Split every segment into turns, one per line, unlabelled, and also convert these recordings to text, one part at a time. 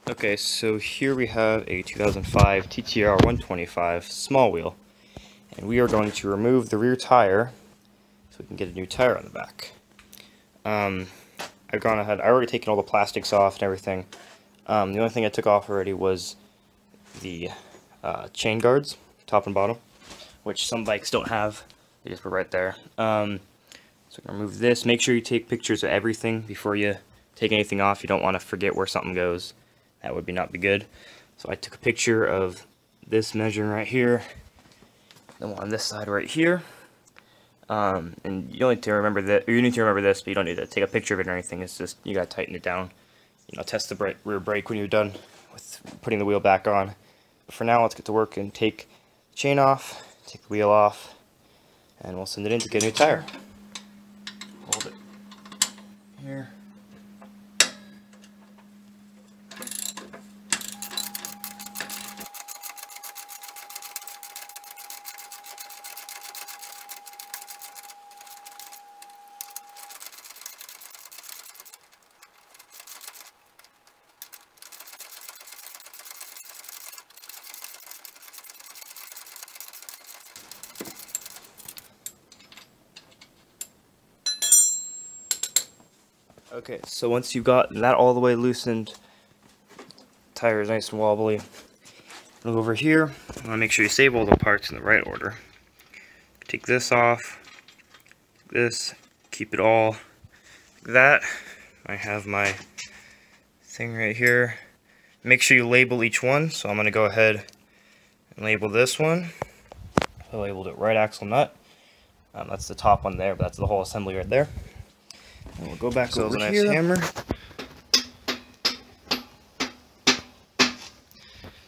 Okay, so here we have a 2005 TTR 125 small wheel, and we are going to remove the rear tire so we can get a new tire on the back. I've gone ahead, I already taken all the plastics off and everything. The only thing I took off already was the chain guards, top and bottom, which some bikes don't have. They just put right there. So I'm going to remove this. Make sure you take pictures of everything before you take anything off. You don't want to forget where something goes. That would not be good. So I took a picture of this measuring right here, the one on this side right here. And you don't need to remember that, or you need to remember this, but you don't need to take a picture of it or anything. It's just you gotta tighten it down. You know, test the rear brake when you're done with putting the wheel back on. But for now, let's get to work and take the chain off, take the wheel off, and we'll send it in to get a new tire. Hold it here. Okay, so once you've got that all the way loosened, tire is nice and wobbly. Look over here. I want to make sure you save all the parts in the right order. Take this off, this, keep it all like that. I have my thing right here. Make sure you label each one, so I'm going to go ahead and label this one. I labeled it right axle nut. That's the top one there, but that's the whole assembly right there. And we'll go back over nice here. Hammer.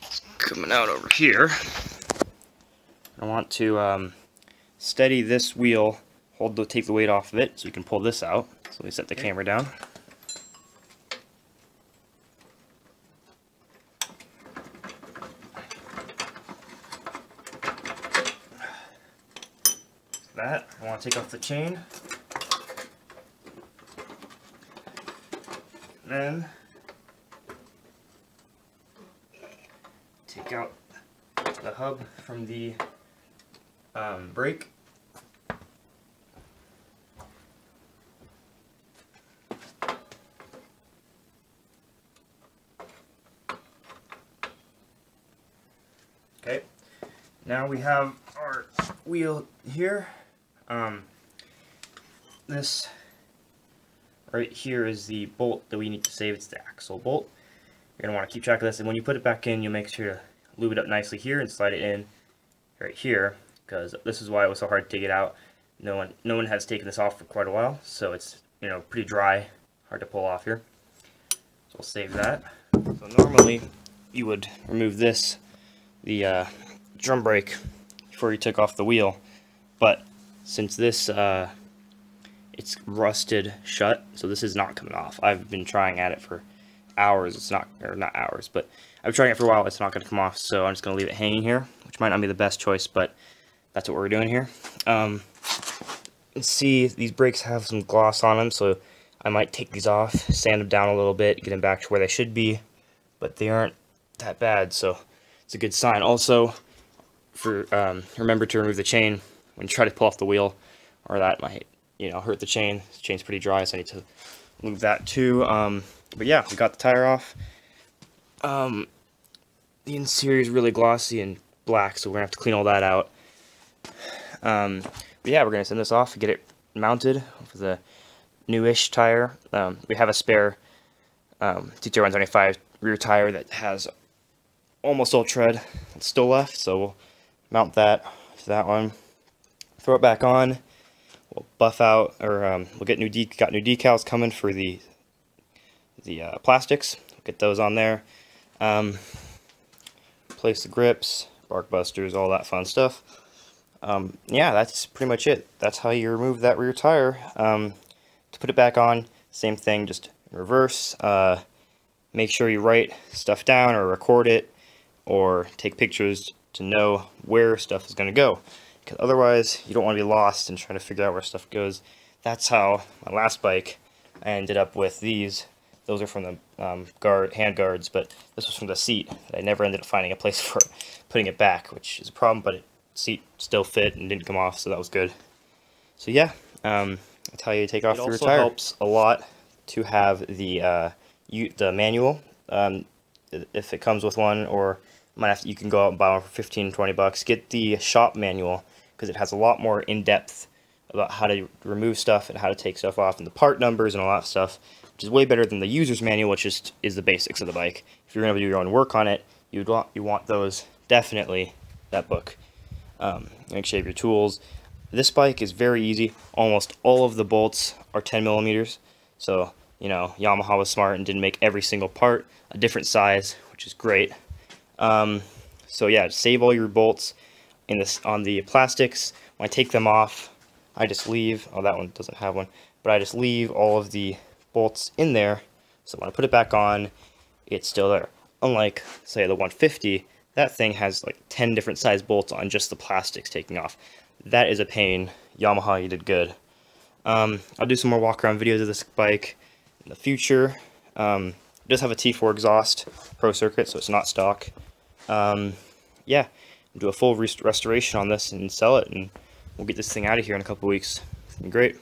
It's coming out over here. I want to steady this wheel, take the weight off of it, so you can pull this out. So we set the camera down. That I want to take off the chain. Then take out the hub from the brake. Okay, now we have our wheel here. This right here is the bolt that we need to save. It's the axle bolt. You're going to want to keep track of this, and when you put it back in, you'll make sure to lube it up nicely here and slide it in right here, because this is why it was so hard to take it out. No one has taken this off for quite a while, so it's, you know, pretty dry, hard to pull off here. So we'll save that. So normally you would remove this, the drum brake, before you took off the wheel, but since this it's rusted shut, so this is not coming off. I've been trying at it for hours. It's not, or not hours, but I've been trying it for a while. It's not going to come off, so I'm just going to leave it hanging here, which might not be the best choice, but that's what we're doing here. And see, these brakes have some gloss on them, so I might take these off, sand them down a little bit, get them back to where they should be, but they aren't that bad, so it's a good sign. Also, for remember to remove the chain when you try to pull off the wheel, or that might, you know, hurt the chain. The chain's pretty dry, so I need to move that too. But yeah, we got the tire off. The interior is really glossy and black, so we're gonna have to clean all that out. But yeah, we're gonna send this off, get it mounted with the newish tire. We have a spare TTR 125 rear tire that has almost all tread that's still left, so we'll mount that to that one, throw it back on. We'll buff out, or we'll get new decals coming for the plastics. We'll get those on there. Place the grips, bark busters, all that fun stuff. Yeah, that's pretty much it. That's how you remove that rear tire. To put it back on, same thing, just in reverse. Make sure you write stuff down or record it, or take pictures to know where stuff is going to go. Because otherwise, you don't want to be lost and trying to figure out where stuff goes. That's how my last bike, I ended up with these Those are from the hand guards, but this was from the seat. I never ended up finding a place for putting it back, which is a problem, but the seat still fit and didn't come off, so that was good. So yeah, that's how you take off your tire. It also helps a lot to have the manual, if it comes with one, or you can go out and buy one for $15-20. Get the shop manual, because it has a lot more in-depth about how to remove stuff and how to take stuff off, and the part numbers and all that stuff, which is way better than the user's manual, which just is the basics of the bike. If you're going to do your own work on it, you want those, definitely that book. Make sure you have your tools. This bike is very easy. Almost all of the bolts are 10mm, so you know, Yamaha was smart and didn't make every single part a different size, which is great. So yeah, save all your bolts on the plastics. When I take them off, I just leave, oh, that one doesn't have one, but I just leave all of the bolts in there, so when I put it back on, it's still there. Unlike, say, the 150, that thing has like 10 different size bolts on just the plastics taking off. That is a pain. Yamaha, you did good. I'll do some more walk around videos of this bike in the future. It does have a T4 exhaust, Pro Circuit, so it's not stock. Yeah, do a full restoration on this and sell it, and we'll get this thing out of here in a couple weeks. It's gonna be great.